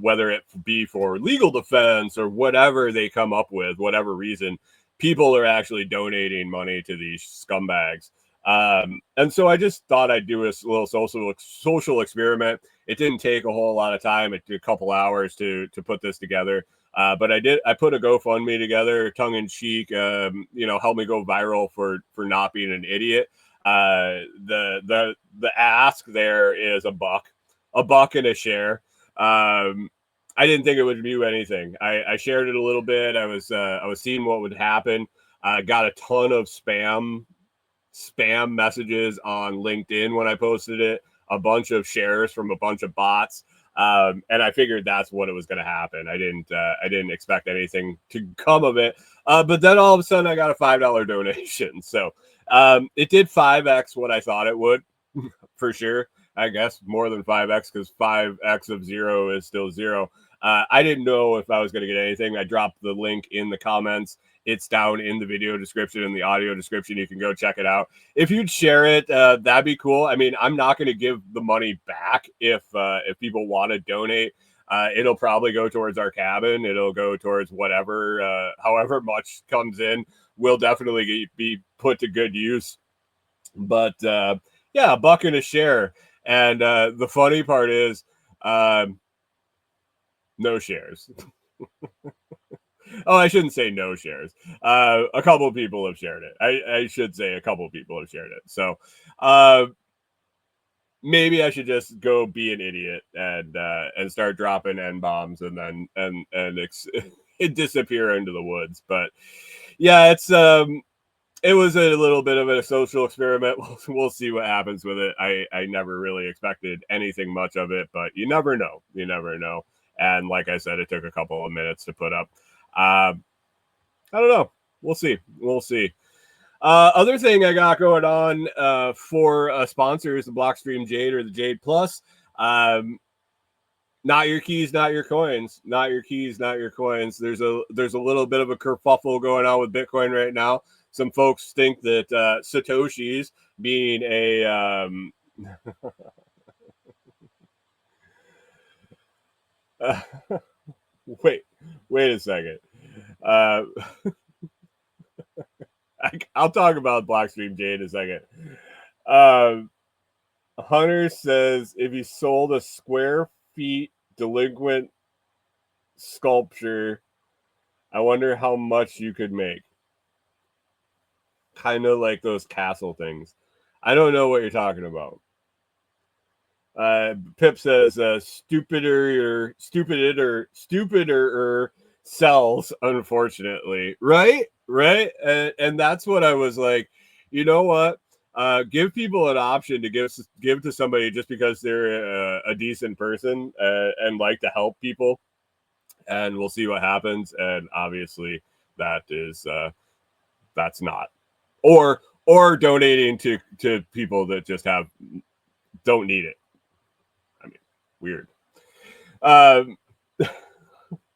whether it be for legal defense or whatever they come up with, whatever reason, people are actually donating money to these scumbags. And so I just thought I'd do a little social experiment. It didn't take a whole lot of time. It took a couple hours to put this together. But I put a GoFundMe together, tongue in cheek, help me go viral for not being an idiot. The ask there is $1 and a share. I didn't think it would do anything. I shared it a little bit. I was seeing what would happen. Got a ton of spam messages on LinkedIn when I posted it, a bunch of shares from a bunch of bots. And I figured that's what it was going to happen. I didn't expect anything to come of it. But then all of a sudden I got a $5 donation. So it did 5x what I thought it would for sure. I guess more than 5x, because 5x of 0 is still 0. I didn't know if I was going to get anything. I dropped the link in the comments. It's down in the video description and the audio description. You can go check it out. If you'd share it, that'd be cool. I mean, I'm not going to give the money back if people want to donate. It'll probably go towards our cabin. It'll go towards whatever, however much comes in, will definitely be put to good use. But yeah, a buck and a share. And the funny part is, no shares. Oh, I shouldn't say no shares. A couple people have shared it. I should say a couple people have shared it. So maybe I should just go be an idiot and start dropping N bombs and then it disappear into the woods. But yeah, it was a little bit of a social experiment. We'll see what happens with it. I never really expected anything much of it, but you never know. You never know. And like I said, it took a couple of minutes to put up. I don't know. We'll see. We'll see. Other thing I got going on for sponsors, the Blockstream Jade or the Jade Plus. Not your keys, not your coins. Not your keys, not your coins. There's a little bit of a kerfuffle going on with Bitcoin right now. Some folks think that Satoshi's being a wait a second. I'll talk about Blockstream Jade in a second. Hunter says if you sold a square feet delinquent sculpture, I wonder how much you could make. Kind of like those castle things. I don't know what you're talking about. Pip says stupider sells, unfortunately. Right? And that's what I was like, you know what? Give people an option to give to somebody just because they're a decent person and like to help people, and we'll see what happens. And obviously that is that's not, or donating to people that just don't need it. I mean, weird.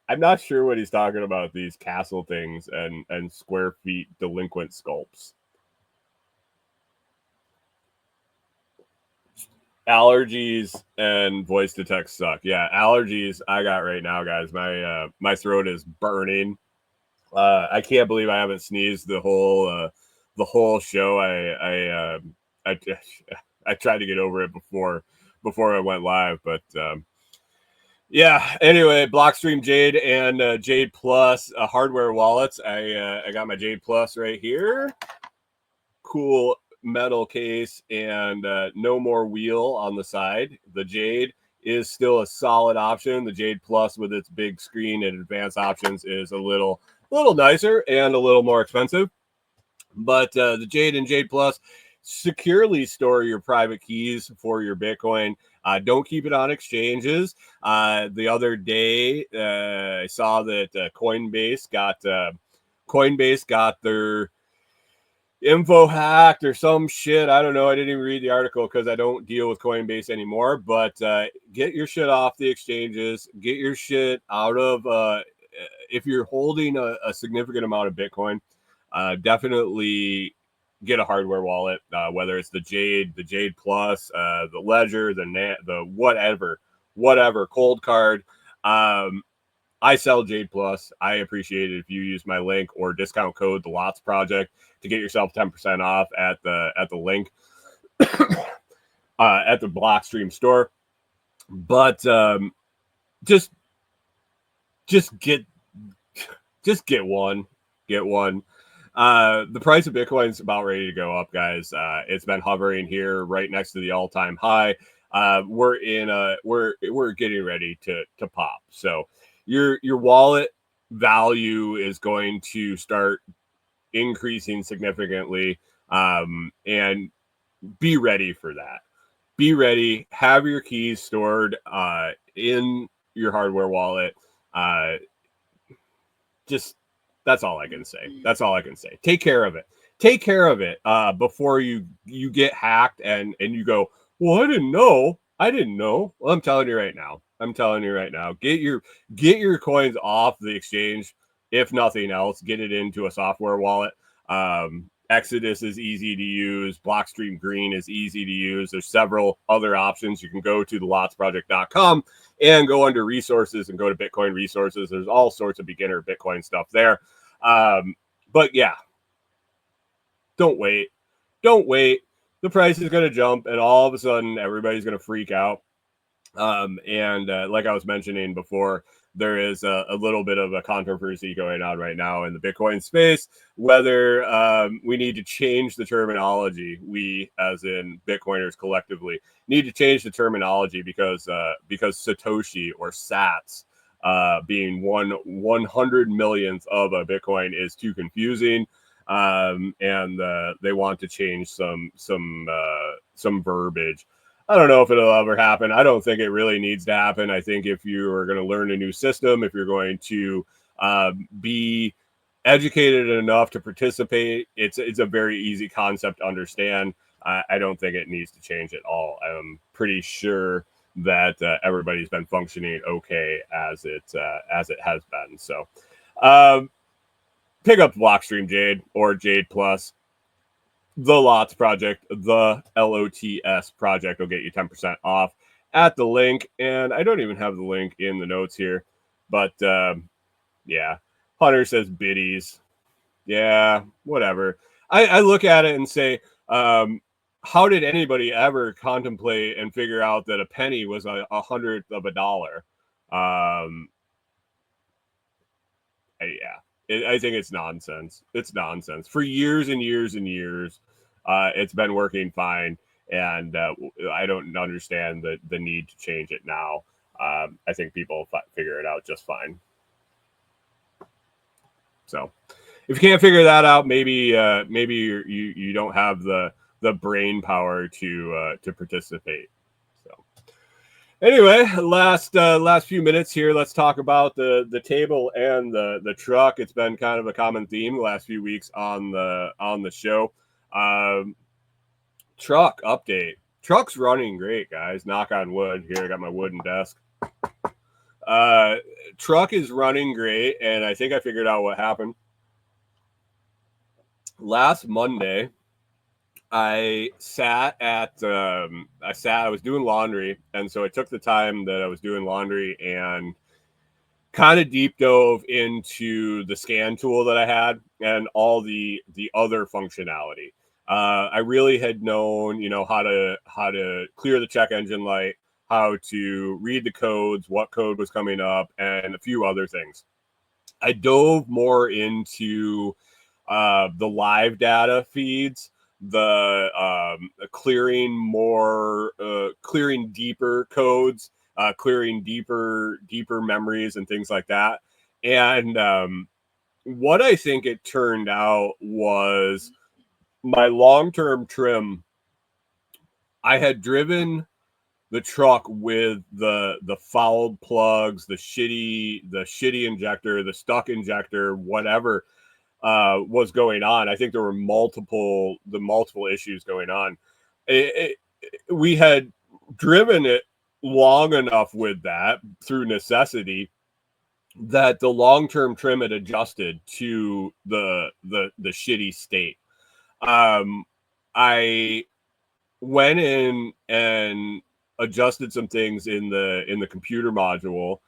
I'm not sure what he's talking about, these castle things and square feet delinquent sculpts. Allergies and voice to text suck. Yeah, allergies I got right now, guys. My throat is burning. I can't believe I haven't sneezed the whole show. I tried to get over it before I went live, but yeah. Anyway, Blockstream Jade and Jade Plus hardware wallets. I got my Jade Plus right here. Cool metal case and no more wheel on the side. The Jade is still a solid option. The Jade Plus with its big screen and advanced options is a little nicer and a little more expensive. But the Jade and Jade Plus securely store your private keys for your Bitcoin. Don't keep it on exchanges. The other day, I saw that Coinbase got their info hacked or some shit. I don't know. I didn't even read the article because I don't deal with Coinbase anymore. But get your shit off the exchanges. Get your shit out of. If you're holding a significant amount of Bitcoin, definitely get a hardware wallet, whether it's the Jade Plus, the Ledger, the whatever cold card. I sell Jade Plus. I appreciate it if you use my link or discount code the Lots Project to get yourself 10% off at the link at the Blockstream store. But just get one. The price of Bitcoin's about ready to go up, guys. It's been hovering here right next to the all-time high. We're getting ready to pop. So your wallet value is going to start increasing significantly, and be ready for that. Be ready. Have your keys stored in your hardware wallet. Just that's all I can say. Take care of it. Before you get hacked and you go, Well, I didn't know. Well, I'm telling you right now. Get your coins off the exchange. If nothing else, get it into a software wallet. Exodus is easy to use. Blockstream Green is easy to use. There's several other options. You can go to thelotsproject.com and go under resources and go to Bitcoin resources. There's all sorts of beginner Bitcoin stuff there. But yeah, don't wait. The price is going to jump, and all of a sudden, everybody's going to freak out. Like I was mentioning before, there is a little bit of a controversy going on right now in the Bitcoin space, whether we need to change the terminology. We, as in Bitcoiners collectively, need to change the terminology because Satoshi or Sats being 1/100 millionth of a Bitcoin is too confusing. They want to change some verbiage. I don't know if it'll ever happen. I don't think it really needs to happen. I think if you are going to learn a new system, if you're going to be educated enough to participate, it's a very easy concept to understand. I don't think it needs to change at all. I'm pretty sure that everybody's been functioning okay as it has been. So pick up Blockstream Jade or Jade Plus. The Lots Project, the LOTS project will get you 10% off at the link. And I don't even have the link in the notes here. But yeah, Hunter says biddies. Yeah, whatever. I look at it and say, how did anybody ever contemplate and figure out that a penny was a hundredth of a dollar? Yeah, I think it's nonsense. It's nonsense. For years and years and years, it's been working fine, and I don't understand the need to change it now. I think people figure it out just fine. So, if you can't figure that out, maybe you don't have the brain power to participate. So, anyway, last few minutes here. Let's talk about the table and the truck. It's been kind of a common theme the last few weeks on the show. Truck update. Truck's running great, guys. Knock on wood. Here, I got my wooden desk. Truck is running great, and I think I figured out what happened. Last Monday, I was doing laundry, and so I took the time that I was doing laundry and kind of deep dove into the scan tool that I had and all the other functionality. I really had known, how to clear the check engine light, how to read the codes, what code was coming up, and a few other things. I dove more into the live data feeds, the clearing deeper codes, clearing deeper memories and things like that. And what I think it turned out was my long-term trim. I had driven the truck with the fouled plugs, the shitty injector, the stuck injector, whatever was going on. I think there were multiple issues going on. We had driven it long enough with that through necessity that the long-term trim had adjusted to the shitty state. I went in and adjusted some things in the computer module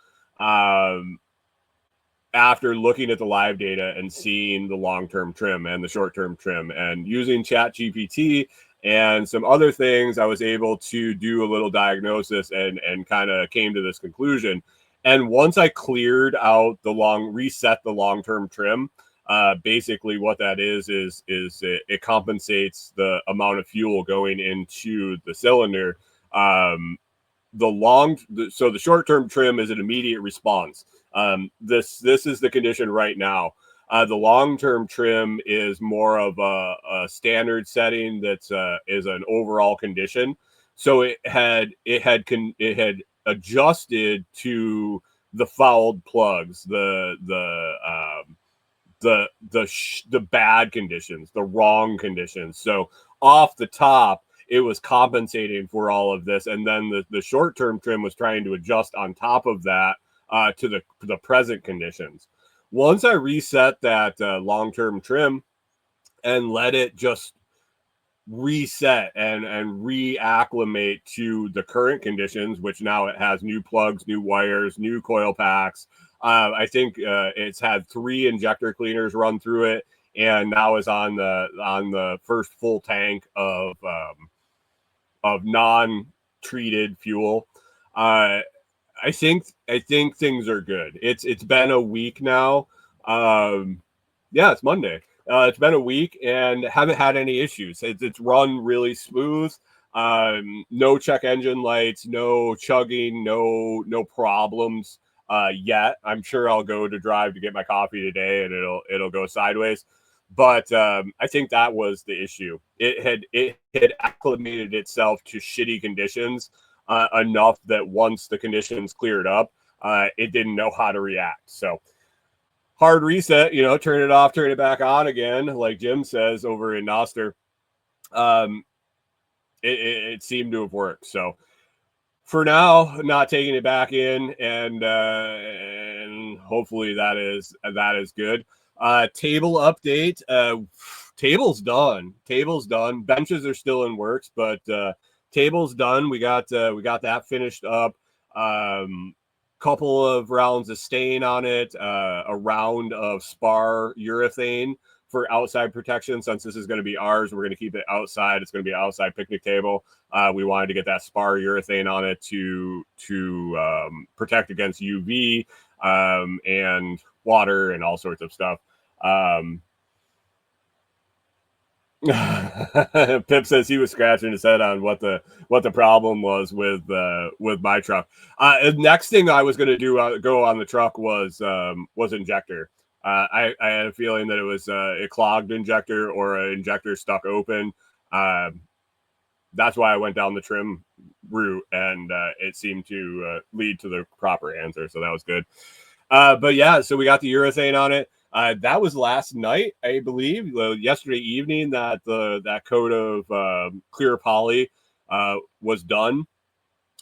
after looking at the live data and seeing the long-term trim and the short-term trim, and using ChatGPT and some other things, I was able to do a little diagnosis and kind of came to this conclusion. And once I cleared out reset the long-term trim, basically what that is it compensates the amount of fuel going into the cylinder. So the short-term trim is an immediate response. This is the condition right now. The long-term trim is more of a standard setting that's is an overall condition. So it had adjusted to the fouled plugs, the bad conditions, the wrong conditions. So off the top, it was compensating for all of this. And then the short-term trim was trying to adjust on top of that to the present conditions. Once I reset that long-term trim and let it just reset and reacclimate to the current conditions, which now it has new plugs, new wires, new coil packs. I think it's had 3 injector cleaners run through it, and now is on the first full tank of non-treated fuel. I think things are good. It's been a week now. Yeah, it's Monday. It's been a week and haven't had any issues. It's run really smooth. No check engine lights, no chugging, no problems yet. I'm sure I'll go to drive to get my coffee today and it'll go sideways. But I think that was the issue. It had acclimated itself to shitty conditions enough that once the conditions cleared up, it didn't know how to react. So hard reset, turn it off, turn it back on again, like Jim says over in Noster. It seemed to have worked. So for now, not taking it back in, and hopefully that is good. Table update. Table's done. Benches are still in works, but table's done. We got that finished up. Couple of rounds of stain on it, a round of spar urethane for outside protection. Since this is going to be ours, we're going to keep it outside. It's going to be an outside picnic table. We wanted to get that spar urethane on it to protect against UV and water and all sorts of stuff. Pip says he was scratching his head on what the problem was with my truck. Next thing I was going to do go on the truck was injector. I had a feeling that it was a clogged injector or an injector stuck open. That's why I went down the trim route, and it seemed to lead to the proper answer. So that was good. But yeah, so we got the urethane on it. That was last night, I believe. Yesterday evening, that coat of clear poly was done,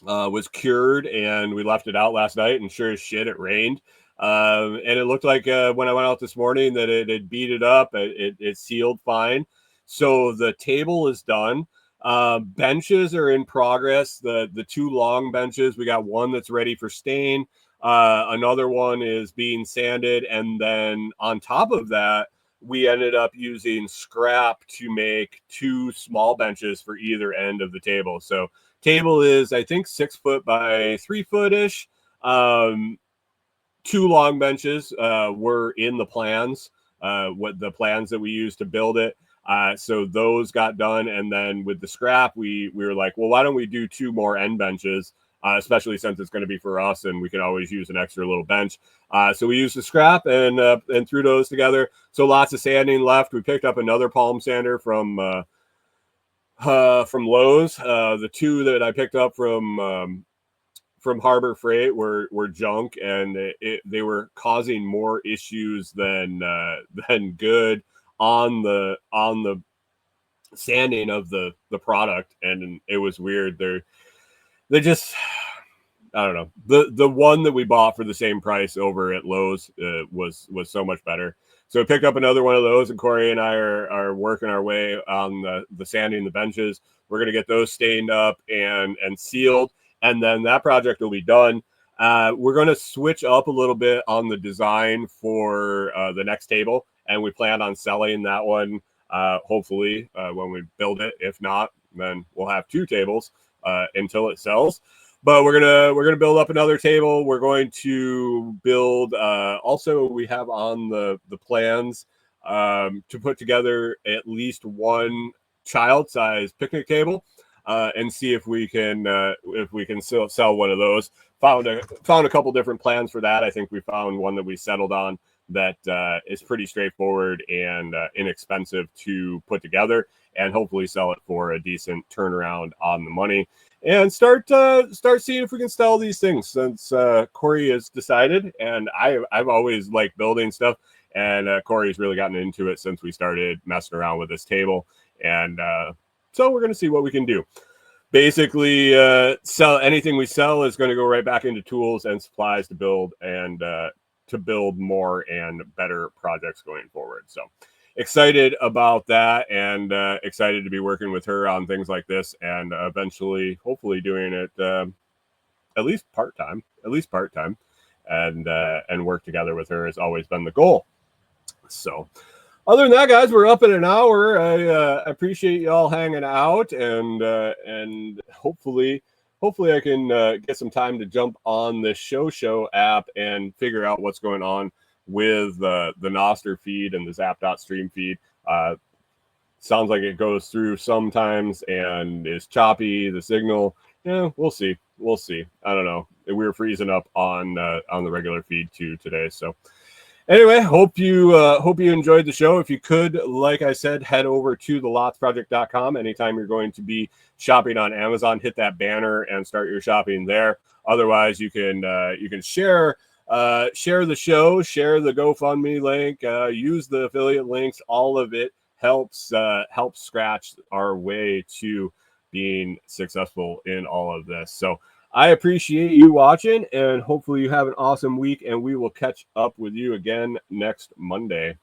was cured, and we left it out last night. And sure as shit, it rained. And it looked like when I went out this morning that it had beat it up. It sealed fine. So the table is done. Benches are in progress. The 2 long benches, we got one that's ready for stain. Another one is being sanded, and then on top of that, we ended up using scrap to make 2 small benches for either end of the table. So table is, I think, 6 foot by 3 foot-ish. 2 long benches were in the plans, what the plans that we used to build it. So those got done, and then with the scrap, we were like, well, why don't we do 2 more end benches? Especially since it's going to be for us, and we can always use an extra little bench. So we used the scrap and threw those together. So lots of sanding left. We picked up another palm sander from Lowe's. The 2 that I picked up from Harbor Freight were junk, and they were causing more issues than good on the sanding of the product, and it was weird. They just, I don't know. The one that we bought for the same price over at Lowe's was so much better. So we picked up another one of those, and Corey and I are working our way on the sanding the benches. We're going to get those stained up and sealed, and then that project will be done. We're going to switch up a little bit on the design for the next table, and we plan on selling that one hopefully when we build it. If not, then we'll have 2 tables until it sells. But we're gonna build up another table. We're going to build also, we have on the plans to put together at least 1 child-sized picnic table and see if we can sell one of those. Found a couple different plans for that. I think we found one that we settled on that is pretty straightforward and inexpensive to put together, and hopefully sell it for a decent turnaround on the money, and start seeing if we can sell these things, since Corey has decided, and I've always liked building stuff, and Corey's really gotten into it since we started messing around with this table, and So we're going to see what we can do. Basically, sell anything we sell is going to go right back into tools and supplies to build more and better projects going forward. So excited about that, and excited to be working with her on things like this, and eventually, hopefully, doing it at least part time, and work together with her has always been the goal. So, other than that, guys, we're up in an hour. I appreciate you all hanging out, and hopefully I can get some time to jump on the show app and figure out what's going on with the Noster feed and the Zap.stream feed. Sounds like it goes through sometimes and is choppy, the signal. Yeah, we'll see. I don't know. We were freezing up on the regular feed too today. So anyway, hope you enjoyed the show. If you could, like I said, head over to thelotsproject.com anytime you're going to be shopping on Amazon. Hit that banner and start your shopping there. Otherwise, you can share the show, share the GoFundMe link, use the affiliate links. All of it helps scratch our way to being successful in all of this. So I appreciate you watching, and hopefully you have an awesome week, and we will catch up with you again next Monday.